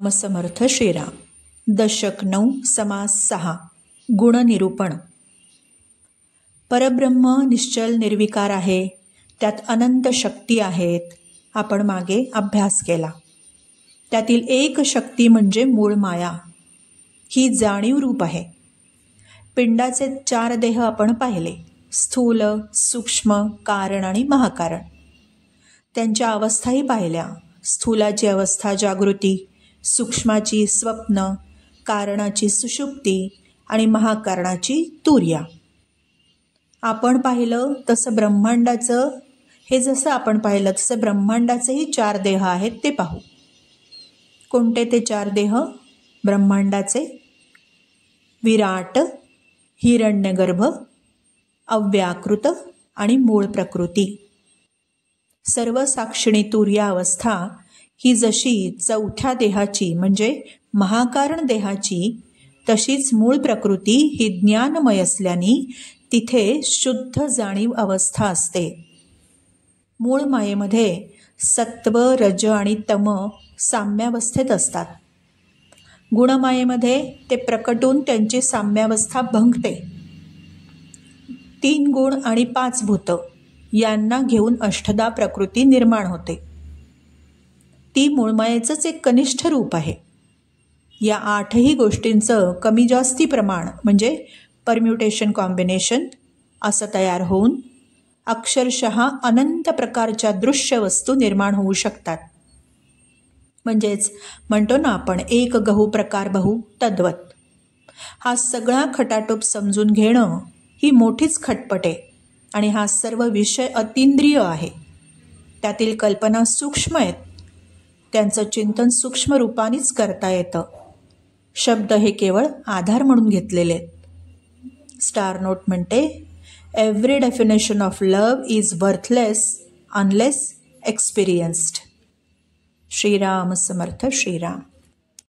समर्थ श्रीराम. दशक 9 समास 6 गुणनिरूपण. परब्रह्म निश्चल निर्विकार आहे, त्यात अनंत शक्ती आहेत. आपण मागे अभ्यास केला. त्यातील एक शक्ती म्हणजे मूळ माया. ही जाणीव रूप आहे. पिंडाचे 4 देह आपण पाहिले: स्थूल, सूक्ष्म, कारण आणि महाकारण. त्यांच्या अवस्थाही पाहिल्या: स्थूलाची अवस्था जागृती, सूक्ष्माची स्वप्न, कारणाची सुषुप्ती आणि महाकारणाची तुर्या. आपण पाहिलं तसं ब्रह्मांडाचं, जसं आपण पाहिलं तसं ब्रह्मांडाचेही 4 देह आहेत, ते पाहू. कोणते ते 4 देह ब्रह्मांडाचे? विराट, हिरण्यगर्भ, अव्याकृत आणि मूळ प्रकृती. सर्वसाक्षिणी तुर्या अवस्था ही जशी 4थ्या देहाची म्हणजे महाकारण देहाची, तशीच मूळ प्रकृती ही ज्ञानमय असल्याने तिथे शुद्ध जाणीव अवस्था असते. मूळ मायेमध्ये सत्व, रज आणि तम साम्यावस्थेत असतात. गुणमायेमध्ये ते प्रकटून त्यांची साम्यावस्था भंगते. 3 गुण आणि 5 भूत यांना घेऊन अष्टदा प्रकृती निर्माण होते. ती मूळमायेचंच एक कनिष्ठ रूप आहे. या 8ही गोष्टींचं कमी जास्ती प्रमाण म्हणजे परम्युटेशन कॉम्बिनेशन असं तयार होऊन अक्षरशः अनंत प्रकारच्या दृश्य वस्तू निर्माण होऊ शकतात. म्हणजेच म्हणतो ना आपण, एक गहू प्रकार बहु तद्वत. हा सगळा खटाटोप समजून घेणं ही मोठीच खटपट आहे. आणि हा सर्व विषय अतींद्रिय आहे. त्यातील कल्पना सूक्ष्म आहेत. त्यांचं चिंतन सूक्ष्म रूपानेच करता येतं. शब्द हे केवळ आधार म्हणून घेतलेले आहेत. स्टार नोट म्हणते, every definition of love is worthless unless experienced. Shriram Samarth Shriram.